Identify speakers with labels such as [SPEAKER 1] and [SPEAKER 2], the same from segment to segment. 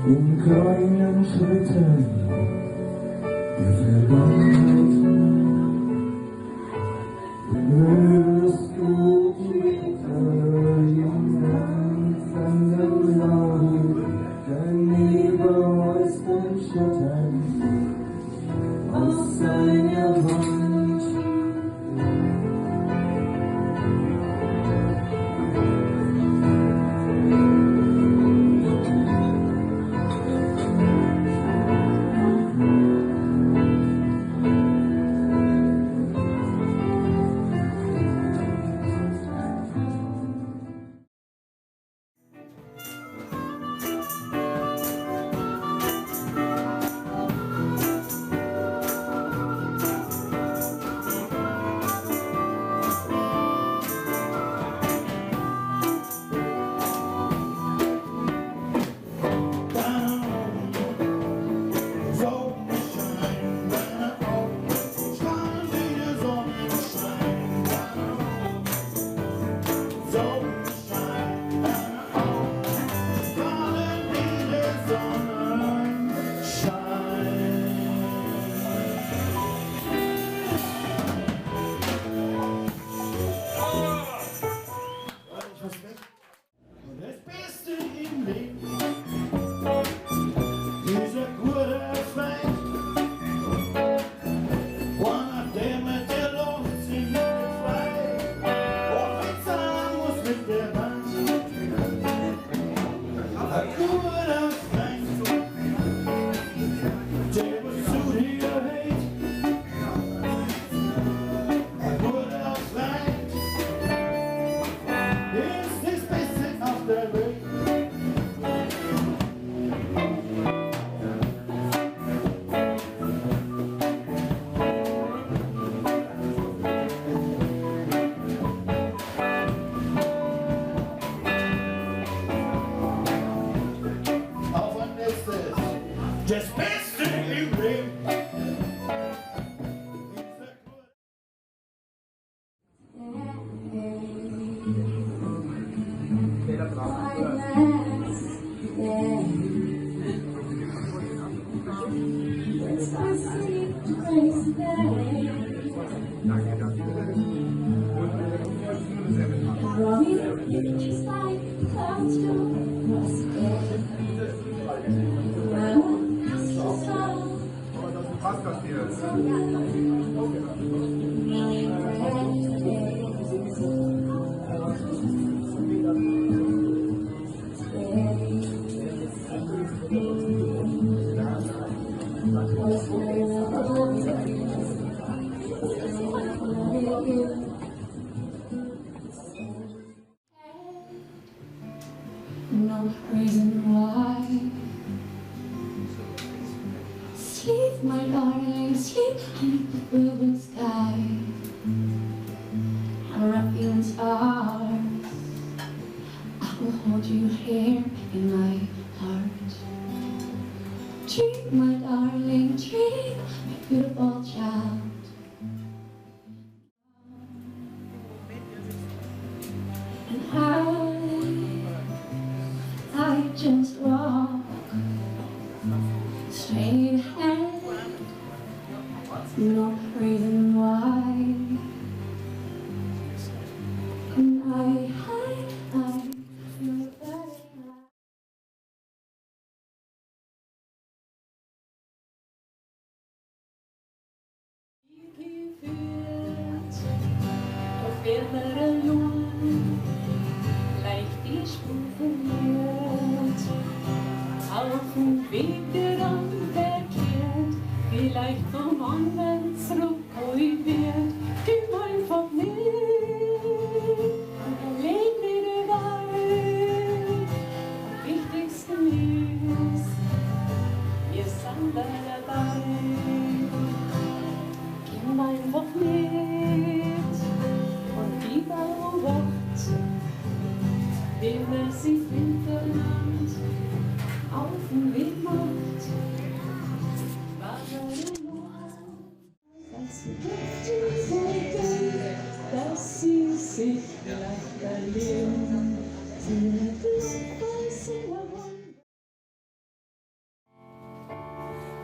[SPEAKER 1] In kleinen Schritten der Vergangenheit wirst du Gitarre von dem Laut der nebenmeisten Schatten aus seiner Wand.
[SPEAKER 2] No reason why. Sleep, my darling, sleep beneath the blue sky. Our feelings are. I will hold you here in my heart. Dream, my darling, dream, my beautiful child. And I just walk straight ahead, no reason why. And I feel better. Auf dem Weg, der dann weggeht, vielleicht vom anderen zurückgeholt wird, gib einfach nicht und erleb nicht überall. Am wichtigsten ist, wir sind da dabei. Gib einfach mit und die beobacht, wie man sich hinterland auf den Weg macht. Dass sie sich gleich verlieren.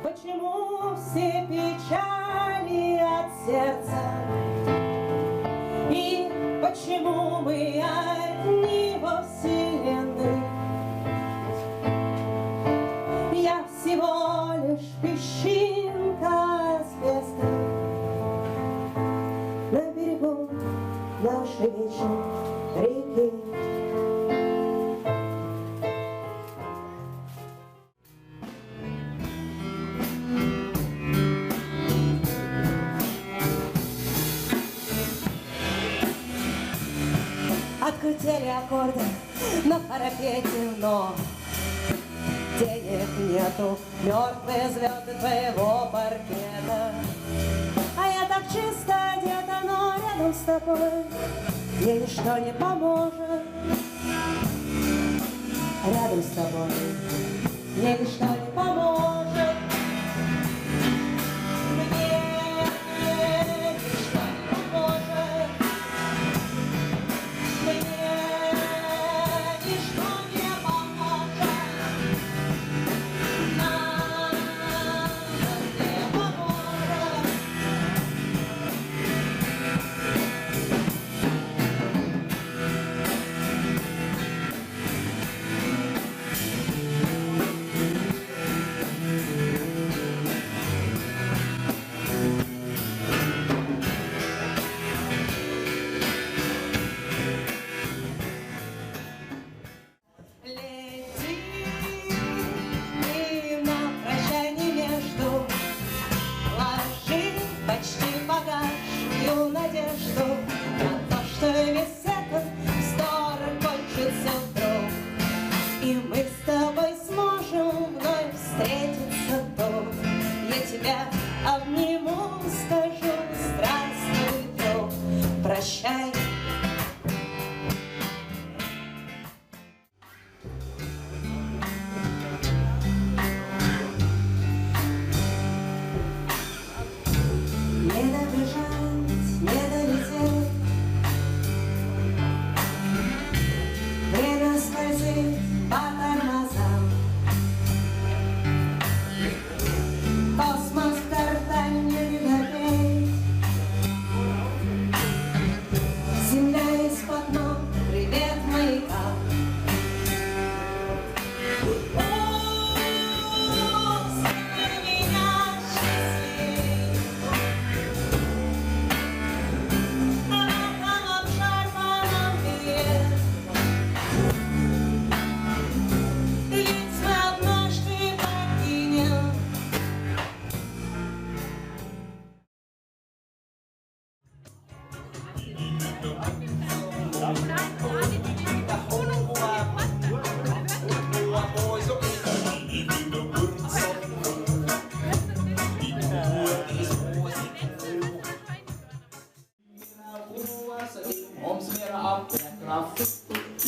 [SPEAKER 3] Почему все печали от сердца? И почему мы одни во вселенной? Я всего лишь песчинка с песка на берегу нашей вечной реки. Открутили аккорды на парапете, но денег нету, мертвые звезды твоего паркета. А я так чисто одета, но рядом с тобой мне ничто не поможет. Рядом с тобой мне ничто не поможет.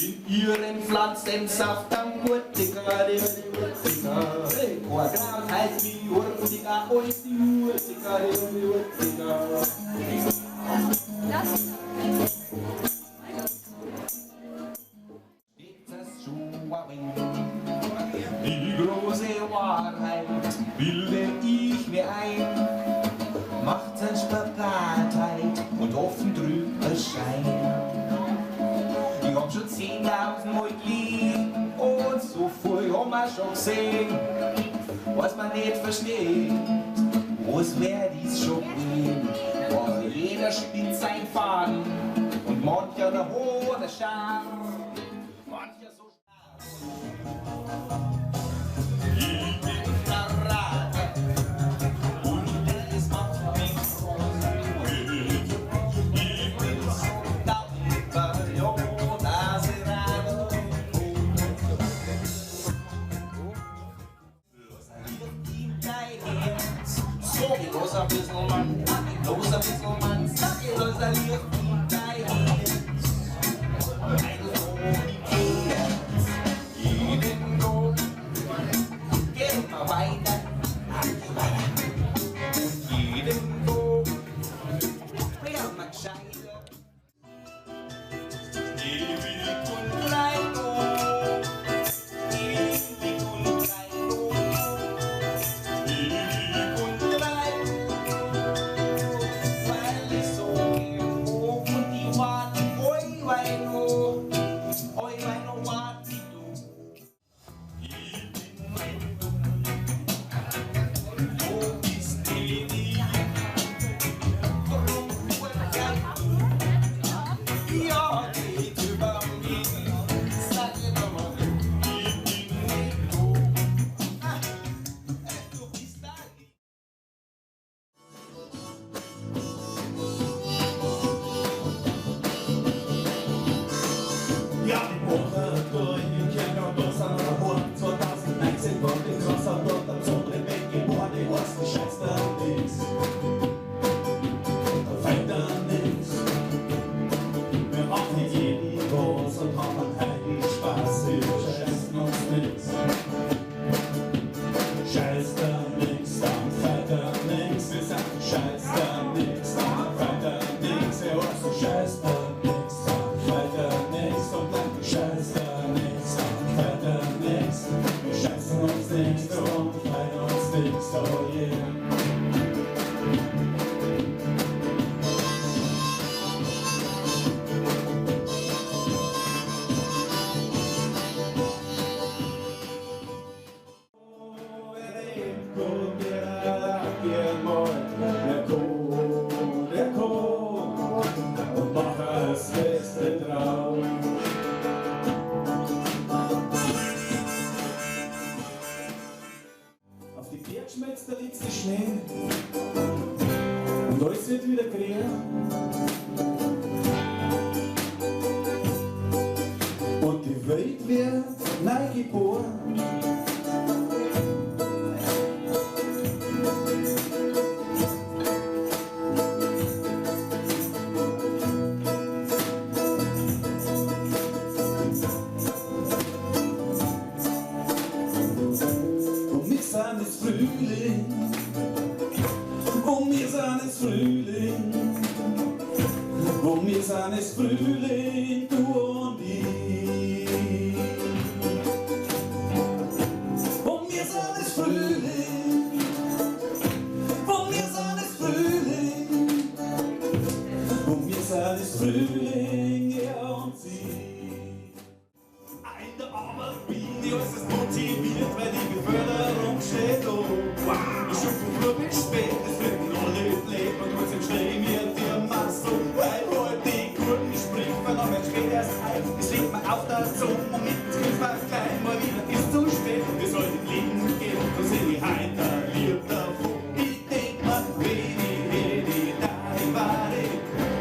[SPEAKER 1] In ihren Pflanzensaft am Hurtiger, Chorgrad heißt wie Hurtiger und die Hurtiger, die Hurtiger. Die große Wahrheit bilde ich mir ein, macht sein Spagatheit und offen trübt der Schein. Ich hab schon 10.000 Mal geliebt und so viel haben wir schon gesehen. Was man nicht versteht, was wär dies schon gehen? Weil jeder spinnt sein Faden und mancher der hohe Schaf, mancher so stark. Ich bin verraten ich los ein bisschen Mann, los ein bisschen Mann, sag ich los ein Licht, dein Herz. Jeden Tag geht immer weiter, jeden Tag wird man gescheiter. Ewig und klein noch, ewig und klein noch, ewig und klein noch, weil ich so gern hoch und die warten, oi wei noch wart wie du. Ich bin mein Dumm, wo bist du nie? Warum wohl kein Du? Ja, geht über mich, sag mir doch mal, ich bin mein Dumm. Du bist da.
[SPEAKER 4] Ja, die Woche durch den Kirchenbus an der Horn 2019 kommt in Krosser dort am Sonntag weggeboren, die Osten scheißt da nix. Da fällt da nix. Wir haben nicht jeden was und haben einen heiligen Spaß, wir scheißen uns nix. Scheiß da nix, dann fällt da nix. Wir sagen scheiß da nix, dann fällt da nix. Wir heißen scheiß da nix, dann fällt da nix. Und dann scheiß da nix, dann fällt da nix. Wir scheißen uns nix und fällt uns nix, oh yeah. Der kommt und macht das Beste drauf. Auf die Berg schmelzt der letzte Schnee und alles wird wieder grün. Und die Welt wird neu geboren. Und wir sind es Frühling, und wir sind es Frühling, und wir sind es Frühling, du und ich. Und wir sind es Frühling, und wir sind es Frühling, und wir sind es Frühling, er und sie. In der Arbeit bin ich äußerst motiviert, weil die Beförderung steht oh. Ich schon von früh bis spät, es wird alle lebt und kurz im Schnee wird die Masse. Weil heute die Kurven springt, weil noch ein spät erst ein. Es liegt mir auf der Zunge und mit Griff war klein, mal wieder ist zu spät. Wir sollten leben gehen, und sind die heiter, lieb davon. Ich denk mal,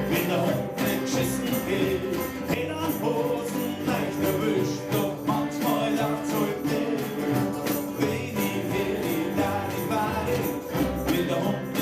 [SPEAKER 4] wenn der Hund nicht geschissen geht, Hände an Hosen, leicht erwischt, doch manchmal lacht's halt nicht. Wenn der Hund